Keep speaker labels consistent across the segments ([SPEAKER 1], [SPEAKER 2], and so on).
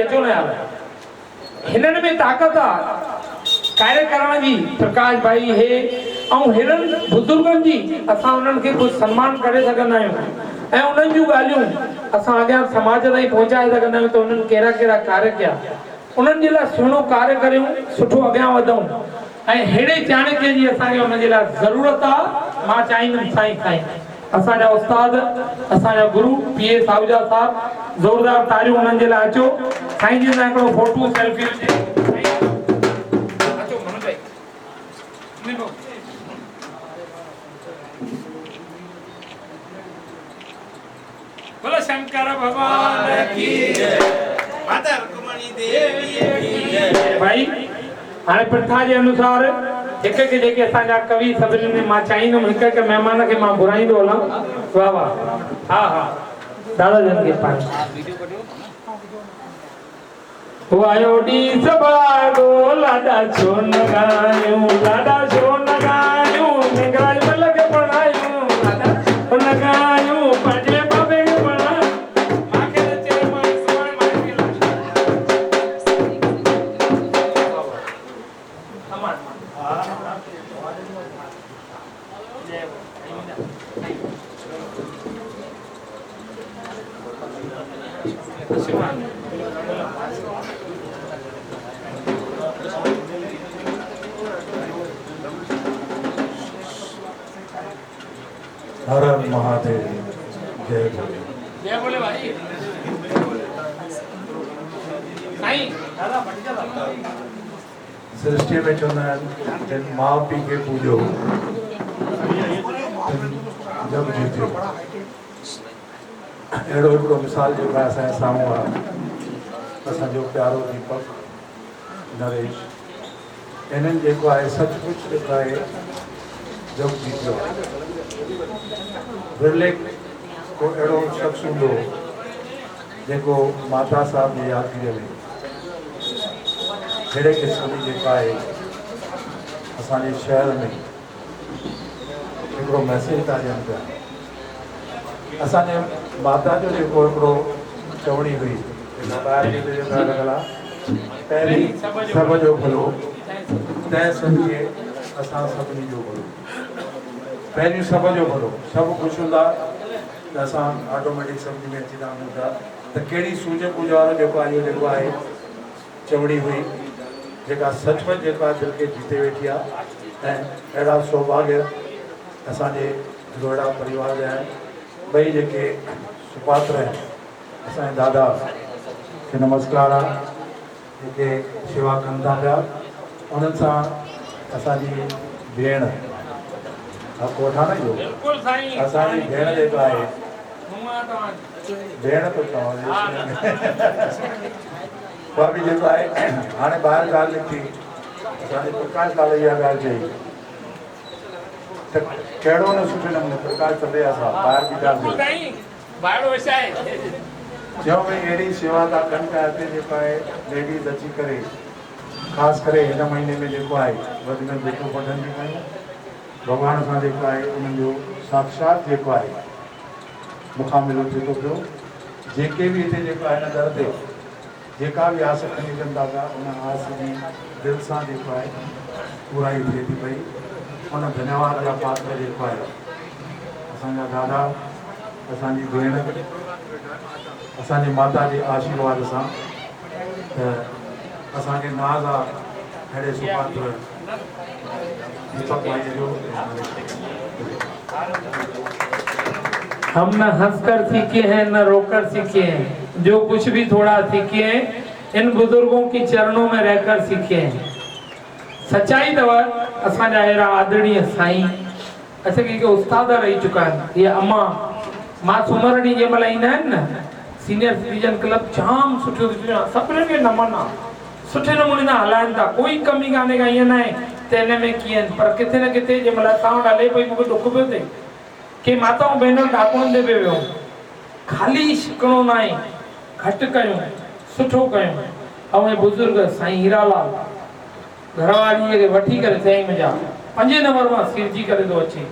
[SPEAKER 1] अचो न यार, हिननि में ताक़त आहे कार्य करण जी। प्रकाश भाई हे ऐं हिननि बुजुर्गनि जी असां उन्हनि खे कुझु सम्मान करे सघंदा आहियूं ऐं उन्हनि जूं ॻाल्हियूं असां अॻियां समाज ताईं पहुचाए सघंदा आहियूं त उन्हनि कहिड़ा कहिड़ा कार्य कया, उन्हनि जे लाइ सुहिणो कार्य करियूं, सुठो अॻियां वधूं ऐं अहिड़े चाणक्य जी असांखे उन जे लाइ ज़रूरत आहे। मां चाहींदुमि साईं असांजा उस्ताद, असांजा गुरु पीए साहूजा साहब, ज़ोरदार तारियूं उन्हनि जे लाइ। अचो साईं जी सां हिकिड़ो फोटो सेल्फी हुजे। अचो मन भाई बोलो शंकर भगवान की जय, माता रुक्मणी देवी की जय। भाई हाणे प्रथा जे अनुसार हिक के जेके असांजा कवि सभिनी में मां चाहींदुमि हिक हिक महिमान खे मां घुराईंदो हलां। वाह वाह, हा हा दादा जन के पास वायो डी सबागो लाडा छोन गायूं, लाडा छोन गायूं, निगराज मलक बनायूं, लाडा छोन गायूं, पंजे बाबे के बना माके रचे मां सोय माके लाडा अमन जय
[SPEAKER 2] हर हर महादेव, जय भोले।
[SPEAKER 1] जय बोले भाई साईं दादा बढ़िया दादा।
[SPEAKER 2] सृष्टि में चवंदा आहिनि जिन माउ पीउ खे पूॼो जग जीतियो। अहिड़ो हिकिड़ो मिसाल जेको आहे असांजे साम्हूं आहे, असांजो प्यारो दीपक नरेश, इन्हनि जेको आहे सचमुच जेको आहे जग जीतियो। विरले को अहिड़ो शख़्स हूंदो जेको माता साहिब जी यादगीरीअ में अहिड़े क़िस्म जी जेका आहे असांजे शहर में हिकिड़ो मैसेज था ॾियनि पिया। असांजे माता जो जेको हिकिड़ो चवणी हुई ॿाहिरि जेका लॻल आहे, पहिरीं सभ जो भलो तंहिं सभु असां सभिनी जो भलो। पहिरियों सब जो भलो, सब ख़ुशि हूंदा त असां ऑटोमेटिक सम्झ में अची था वञूं था त कहिड़ी सूझ बूझ वारो जेको आहे इहो जेको आहे चवणी हुई जेका सचमुच जेका दिलि खे जीते वेठी आहे। ऐं अहिड़ा सौभाग्य असांजे रोहिड़ा परिवार जा आहिनि। ॿई जेके सुपात्र आहिनि असांजे दादा खे नमस्कार आहे, जेके शेवा कनि था पिया, उन्हनि सां असांजी भेण कोठा न इहो असांजी भेण जेका आहे, भेण थो चवां भाभी जेको आहे, हाणे ॿाहिरि ॻाल्हि निकिती असांजे प्रकाश लाल इहा ॻाल्हि चई त कहिड़ो न सुठे नमूने प्रकाश चवे असां ॿाहिरि बीठासीं चयो भई अहिड़ी शेवा था कनि पिया हिते जेको आहे लेडीज़ अची करे ख़ासि करे हिन महीने में जेको आहे वधि में जेको पढ़नि थियूं कयूं भॻवान सां जेको आहे उन्हनि जो साक्षात जेको आहे मूंखां मिलो थिए थो पियो। जेके बि हिते जेको आहे हिन दर ते जेका बि आस खणी कनि था पिया उन आस जी दिलि सां जेको आहे पूराई थिए थी पई। उन धन्यवाद जा पात्र जेको आहे असांजा दादा, असांजी भेण, असांजी माता जे आशीर्वाद सां त असांखे नाज़ आहे अहिड़े सुपात्र दीपक भाई जो।
[SPEAKER 1] हम न हंसकर सीखे हैं न रोकर सीखे हैं, जो कुछ भी थोड़ा सीखे हैं इन बुजुर्गों की चरणों में रहकर सीखे हैं। सच्चाई अथव असांजा अहिड़ा आदरणीय साईं असांखे के उस्ताद रही चुका आहिनि। ये अम्मा मां सूमर ॾींहुं जंहिं महिल ईंदा आहिनि न सीनियर सिटीजन क्लब जाम सुठो सभिनी खे नमन आहे, सुठे नमूने सां हलाइनि था, कोई कमी कान्हे का ईअं न आहे त हिन में कीअं। पर किथे न किथे जंहिं महिल असां वटि हले पई मूंखे दुख पियो थिए के माताऊं भेनरूं डाकुनि ते पियो वियूं। ख़ाली शिकणो न आहे, घटि कयूं, सुठो कयूं। ऐं हे बुज़ुर्ग साईं हीरालाल घरवारीअ खे वठी करे चईं मुंहिंजा 5 नंबर मां सिरजी करे थो अचे,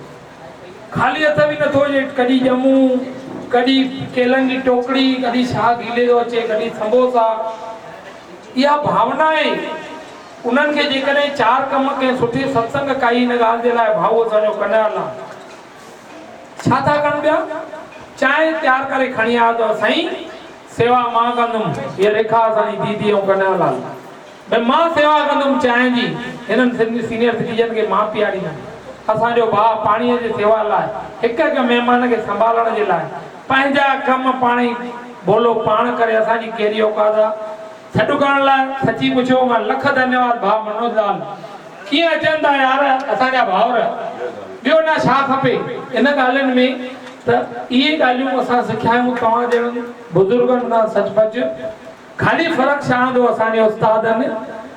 [SPEAKER 1] ख़ाली हथ बि नथो अचे, कॾहिं ॼमूं कॾहिं केलनि जी टोकरी, कॾहिं छा गीले थो अचे, कॾहिं समोसा। इहा भावना आहे। उन्हनि खे जेकॾहिं 4 कम कंहिं सुठे सत्संग काई हिन ॻाल्हि जे लाइ भाऊ असांजो कन्याल आहे। छा था कनि पिया? चांहि तयारु करे खणी आया अथव, साईं सेवा मां कंदुमि। हीअ रेखा असांजी दीदी ऐं कन्याल आहे। भई मां सेवा कंदुमि चांहि जी, हिननि सीनियर सिटीजन खे मां पीआरींदुमि। असांजो भाउ पाणीअ जी सेवा लाइ, हिकु हिकु महिमान खे संभालण जे लाइ पंहिंजा कम पाण ई बोलो पाण करे। असांजी कहिड़ी औकात आहे? सॾु करण लाइ सची पुछो, मां लख धन्यवाद भाउ मनोज लाल। कीअं अचनि था यार असांजा भाउर, ॿियो न छा खपे इन ॻाल्हियुनि में। त इहे ॻाल्हियूं असां सिखियायूं तव्हां जहिड़नि बुज़ुर्गनि खां। सचपच ख़ाली फ़र्क़ु छा हूंदो असांजे उस्तादनि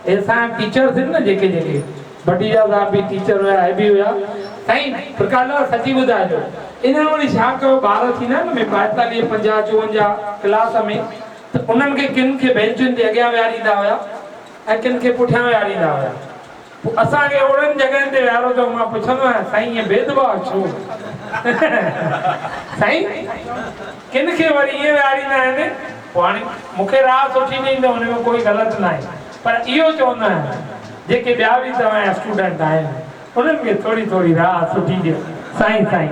[SPEAKER 1] ऐं असांजा टीचर्स आहिनि न, जेके जेके भटीजा साहब बि टीचर हुया, हे बि हुया। साईं प्रकाश लाल सची ॿुधाइजो, इन वरी छा कयो, ॿार थींदा आहिनि न 42, 50, 54 क्लास में, त उन्हनि खे किन खे बेंचुनि ते अॻियां विहारींदा हुया ऐं किन खे पुठियां विहारींदा हुया। असांखे ओड़नि जॻहियुनि ते विहारो त मां पुछंदो आहियां, साईं ईअं भेदभाव छो? साईं किन खे वरी ईअं विहारींदा आहिनि। पोइ हाणे मूंखे राह सुठी ॾींदो, हुन में कोई ग़लति न आहे, पर इहो चवंदा आहिनि जेके ॿिया बि तव्हांजा स्टूडेंट आहिनि उन्हनि खे थोरी थोरी राह सुठी ॾियो। साईं साईं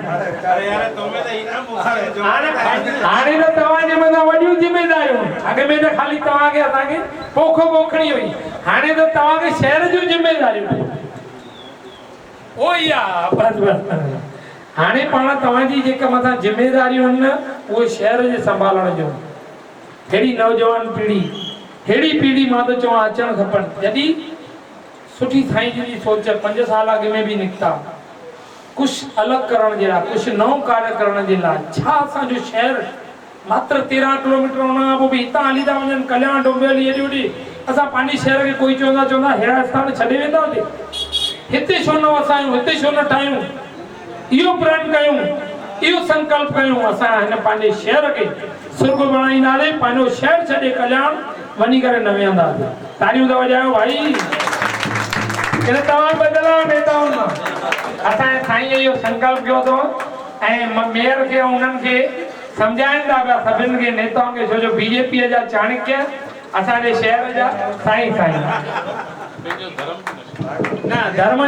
[SPEAKER 1] हाणे त तव्हांजे मथां वॾियूं ज़िमेदारियूं। अॻ में त ख़ाली तव्हांखे असांखे पोख पोखणी हुई, हाणे त तव्हांखे शहर जूं ज़िमेदारियूं। ओ ई आहे बस बस। हाणे पाण तव्हांजी जेके मथां ज़िमेदारियूं आहिनि न, उहे शहर जे संभालण जो। हेड़ी नौजवान पीढ़ी, हेड़ी पीढ़ी मां त चवां अचणु खपनि। जॾहिं सुठी साईं जी सोच 5 साल अॻ में बि निकिता, कुछ अलॻि करण जे लाइ, कुछ नओं कार्य करण जे लाइ। छा असांजो शहर मात्र 13 किलोमीटर हुन खां पोइ बि हितां हली था वञनि कल्याण डोंबिवली हेॾे होॾे। असां पंहिंजे शहर खे कोई चवंदा हेड़ा स्थान छॾे वेंदा हुते, हिते छो न वसायूं, हिते छो न ठाहियूं। इहो प्रण कयूं, इहो संकल्प कयूं, असां हिन पंहिंजे शहर खे सुर्ग बणाईंदासीं। पंहिंजो शहर छॾे कल्याण वञी करे न वेहंदासीं। तारियूं त वॼायो भाई। इन तव्हां बदिलाव नेताउनि मां असांजे साईं इहो संकल्प कयो अथव ऐं मेयर खे उन्हनि खे सम्झाइनि था पिया सभिनि खे नेताउनि खे, छो जो बीजेपीअ जा चाणक्य असांजे शहर जा साईं न धर्म